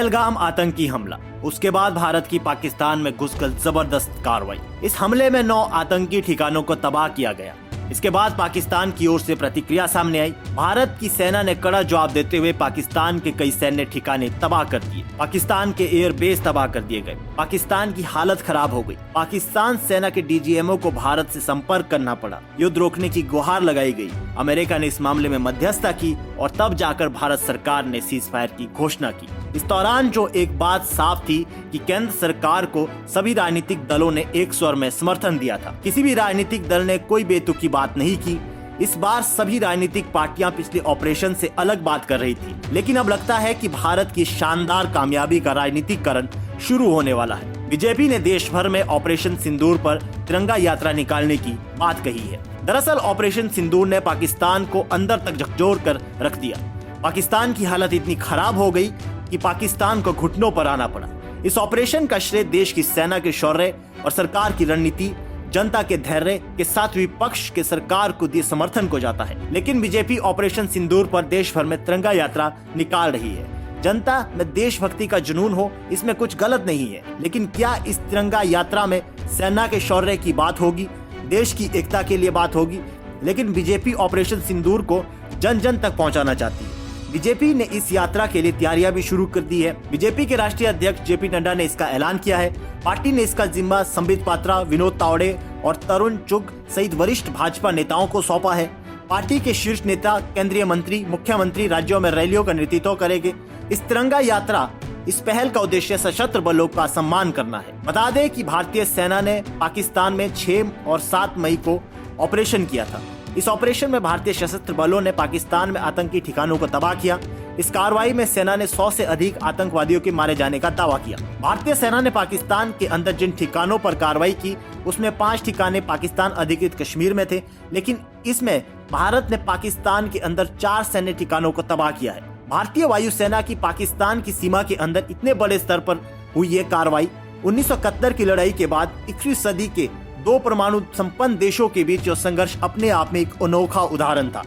पहलगाम आतंकी हमला, उसके बाद भारत की पाकिस्तान में घुसकर जबरदस्त कार्रवाई। इस हमले में 9 आतंकी ठिकानों को तबाह किया गया। इसके बाद पाकिस्तान की ओर से प्रतिक्रिया सामने आई। भारत की सेना ने कड़ा जवाब देते हुए पाकिस्तान के कई सैन्य ठिकाने तबाह कर दिए। पाकिस्तान के एयरबेस तबाह कर दिए गए। पाकिस्तान की हालत खराब हो गई। पाकिस्तान सेना के डीजीएमओ को भारत से संपर्क करना पड़ा। युद्ध रोकने की गुहार लगाई गई। अमेरिका ने इस मामले में मध्यस्थता की और तब जाकर भारत सरकार ने सीज फायर की घोषणा की। इस दौरान जो एक बात साफ थी कि केंद्र सरकार को सभी राजनीतिक दलों ने एक स्वर में समर्थन दिया था। किसी भी राजनीतिक दल ने कोई बेतुकी बात नहीं की। इस बार सभी राजनीतिक पार्टियां पिछले ऑपरेशन से अलग बात कर रही थी, लेकिन अब लगता है कि भारत की शानदार कामयाबी का राजनीतिकरण शुरू होने वाला है। बीजेपी ने देश भर में ऑपरेशन सिंदूर पर तिरंगा यात्रा निकालने की बात कही है। दरअसल ऑपरेशन सिंदूर ने पाकिस्तान को अंदर तक झकझोर कर रख दिया। पाकिस्तान की हालत इतनी खराब हो गई कि पाकिस्तान को घुटनों पर आना पड़ा। इस ऑपरेशन का श्रेय देश की सेना के शौर्य और सरकार की रणनीति, जनता के धैर्य के साथ विपक्ष के सरकार को दिए समर्थन को जाता है। लेकिन बीजेपी ऑपरेशन सिंदूर पर देश भर में तिरंगा यात्रा निकाल रही है। जनता में देशभक्ति का जुनून हो, इसमें कुछ गलत नहीं है, लेकिन क्या इस तिरंगा यात्रा में सेना के शौर्य की बात होगी, देश की एकता के लिए बात होगी? लेकिन बीजेपी ऑपरेशन सिंदूर को जन जन तक पहुंचाना चाहती है। बीजेपी ने इस यात्रा के लिए तैयारियां भी शुरू कर दी है। बीजेपी के राष्ट्रीय अध्यक्ष जेपी नड्डा ने इसका ऐलान किया है। पार्टी ने इसका जिम्मा संबित पात्रा, विनोद तावड़े और तरुण चुग सहित वरिष्ठ भाजपा नेताओं को सौंपा है। पार्टी के शीर्ष नेता, केंद्रीय मंत्री, मुख्यमंत्री राज्यों में रैलियों का नेतृत्व करेंगे। इस तिरंगा यात्रा, इस पहल का उद्देश्य सशस्त्र बलों का सम्मान करना है। बता दें कि भारतीय सेना ने पाकिस्तान में 6 और 7 मई को ऑपरेशन किया था। इस ऑपरेशन में भारतीय सशस्त्र बलों ने पाकिस्तान में आतंकी ठिकानों को तबाह किया। इस कार्रवाई में सेना ने 100 से अधिक आतंकवादियों के मारे जाने का दावा किया। भारतीय सेना ने पाकिस्तान के अंदर जिन ठिकानों पर कार्रवाई की, उसमें 5 ठिकाने पाकिस्तान अधिकृत कश्मीर में थे, लेकिन इसमें भारत ने पाकिस्तान के अंदर 4 सैन्य ठिकानों को तबाह किया है। भारतीय वायुसेना की पाकिस्तान की सीमा के अंदर इतने बड़े स्तर पर हुई ये कार्रवाई 1971 की लड़ाई के बाद 21वीं सदी के 2 परमाणु संपन्न देशों के बीच जो संघर्ष अपने आप में एक अनोखा उदाहरण था।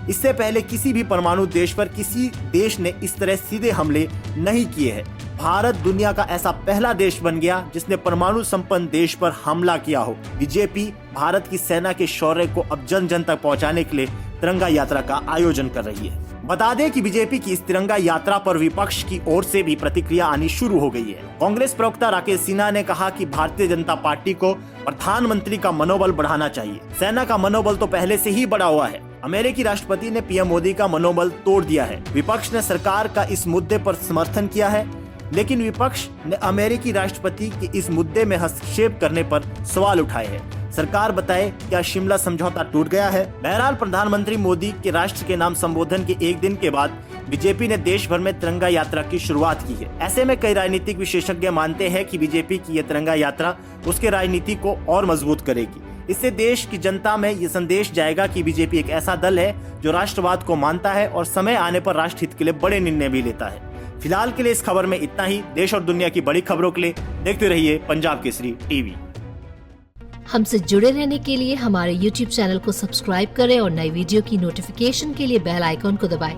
इससे पहले किसी भी परमाणु देश पर किसी देश ने इस तरह सीधे हमले नहीं किए हैं। भारत दुनिया का ऐसा पहला देश बन गया जिसने परमाणु संपन्न देश पर हमला किया हो। बीजेपी भारत की सेना के शौर्य को अब जन जन तक पहुंचाने के लिए तिरंगा यात्रा का आयोजन कर रही है। बता दें कि बीजेपी की इस तिरंगा यात्रा पर विपक्ष की ओर से भी प्रतिक्रिया आनी शुरू हो गई है। कांग्रेस प्रवक्ता राकेश सिन्हा ने कहा कि भारतीय जनता पार्टी को प्रधानमंत्री का मनोबल बढ़ाना चाहिए। सेना का मनोबल तो पहले से ही बढ़ा हुआ है। अमेरिकी राष्ट्रपति ने पीएम मोदी का मनोबल तोड़ दिया है। विपक्ष ने सरकार का इस मुद्दे पर समर्थन किया है, लेकिन विपक्ष ने अमेरिकी राष्ट्रपति के इस मुद्दे में हस्तक्षेप करने पर सवाल उठाए हैं। सरकार बताए, क्या शिमला समझौता टूट गया है? बहरहाल प्रधानमंत्री मोदी के राष्ट्र के नाम संबोधन के एक दिन के बाद बीजेपी ने देश भर में तिरंगा यात्रा की शुरुआत की है। ऐसे में कई राजनीतिक विशेषज्ञ मानते हैं कि बीजेपी की यह तिरंगा यात्रा उसके राजनीति को और मजबूत करेगी। इससे देश की जनता में ये संदेश जाएगा कि बीजेपी एक ऐसा दल है जो राष्ट्रवाद को मानता है और समय आने पर राष्ट्र हित के लिए बड़े निर्णय भी लेता है। फिलहाल के लिए इस खबर में इतना ही। देश और दुनिया की बड़ी खबरों के लिए देखते रहिए पंजाब केसरी टीवी। हमसे जुड़े रहने के लिए हमारे YouTube चैनल को सब्सक्राइब करें और नई वीडियो की नोटिफिकेशन के लिए बेल आइकॉन को दबाएं।